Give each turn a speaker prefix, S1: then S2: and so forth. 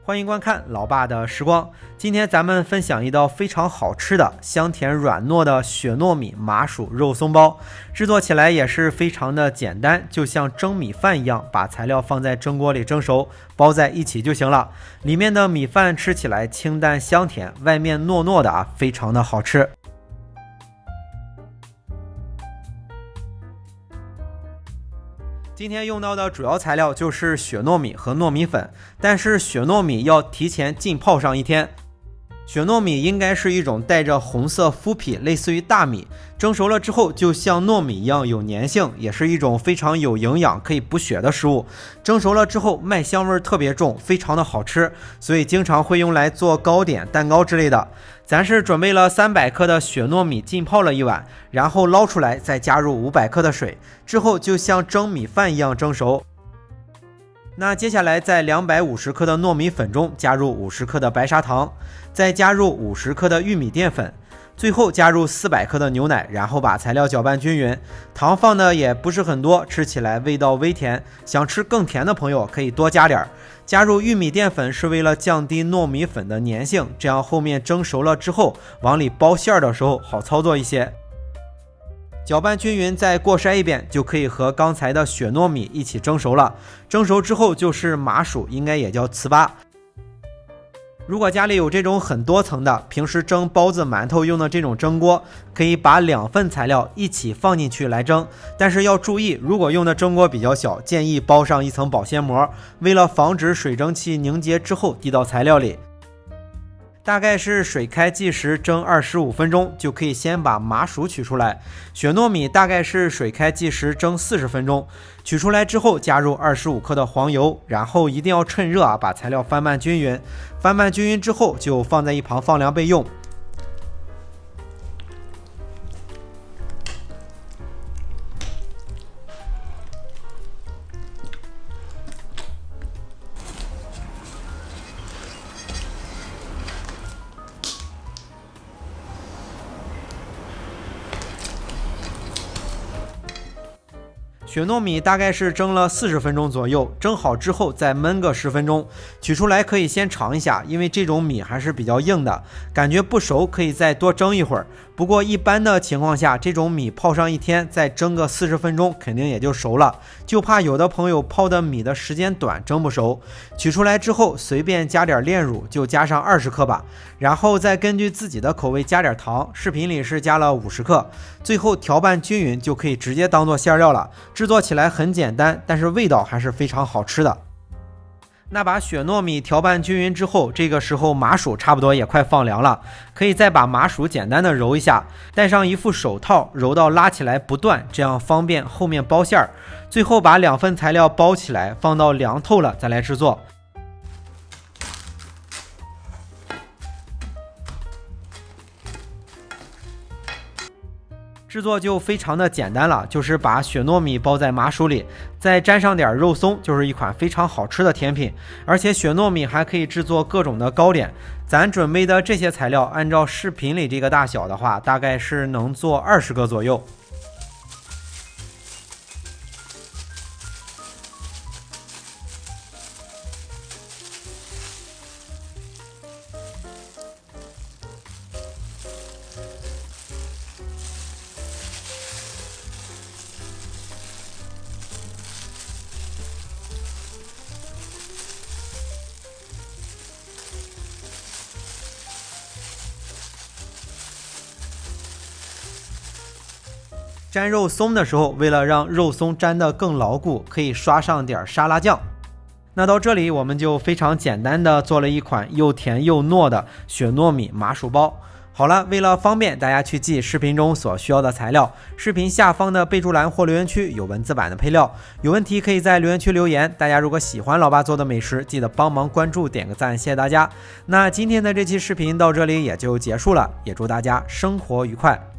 S1: 欢迎观看老爸的时光。今天咱们分享一道非常好吃的香甜软糯的雪糯米麻薯肉松包，制作起来也是非常的简单，就像蒸米饭一样，把材料放在蒸锅里蒸熟，包在一起就行了。里面的米饭吃起来清淡香甜，外面糯糯的非常的好吃。今天用到的主要材料就是雪糯米和糯米粉，但是雪糯米要提前浸泡上1天。雪糯米应该是一种带着红色麸皮，类似于大米，蒸熟了之后就像糯米一样有粘性，也是一种非常有营养可以补血的食物。蒸熟了之后麦香味特别重，非常的好吃，所以经常会用来做糕点、蛋糕之类的。咱是准备了300克的雪糯米浸泡了1晚，然后捞出来再加入500克的水，之后就像蒸米饭一样蒸熟。那接下来在250克的糯米粉中加入50克的白砂糖，再加入50克的玉米淀粉，最后加入400克的牛奶，然后把材料搅拌均匀。糖放的也不是很多，吃起来味道微甜，想吃更甜的朋友可以多加点。加入玉米淀粉是为了降低糯米粉的粘性，这样后面蒸熟了之后往里包馅的时候好操作一些。搅拌均匀，再过筛一遍，就可以和刚才的雪糯米一起蒸熟了。蒸熟之后就是麻薯，应该也叫糍粑。如果家里有这种很多层的，平时蒸包子馒头用的这种蒸锅，可以把2份材料一起放进去来蒸，但是要注意，如果用的蒸锅比较小，建议包上一层保鲜膜，为了防止水蒸气凝结之后滴到材料里。大概是水开计时蒸25分钟，就可以先把麻薯取出来。雪糯米大概是水开计时蒸40分钟，取出来之后加入25克的黄油，然后一定要趁热把材料翻拌均匀。翻拌均匀之后就放在一旁放凉备用。雪糯米大概是蒸了40分钟左右，蒸好之后再焖个10分钟，取出来可以先尝一下，因为这种米还是比较硬的，感觉不熟可以再多蒸一会儿。不过一般的情况下，这种米泡上1天，再蒸个40分钟肯定也就熟了，就怕有的朋友泡的米的时间短蒸不熟。取出来之后随便加点炼乳，就加上20克吧，然后再根据自己的口味加点糖，视频里是加了50克，最后调拌均匀就可以直接当做馅料了。制作起来很简单，但是味道还是非常好吃的。那把雪糯米调拌均匀之后，这个时候麻薯差不多也快放凉了，可以再把麻薯简单的揉一下，戴上一副手套，揉到拉起来不断，这样方便后面包馅儿。最后把2份材料包起来，放到凉透了再来制作。制作就非常的简单了，就是把雪糯米包在麻薯里，再沾上点肉松，就是一款非常好吃的甜品。而且雪糯米还可以制作各种的糕点。咱准备的这些材料，按照视频里这个大小的话，大概是能做20个左右。沾肉松的时候，为了让肉松沾得更牢固，可以刷上点沙拉酱。那到这里我们就非常简单的做了一款又甜又糯的雪糯米麻薯包。好了，为了方便大家去记视频中所需要的材料，视频下方的备注栏或留言区有文字版的配料，有问题可以在留言区留言。大家如果喜欢老爸做的美食，记得帮忙关注点个赞，谢谢大家。那今天的这期视频到这里也就结束了，也祝大家生活愉快。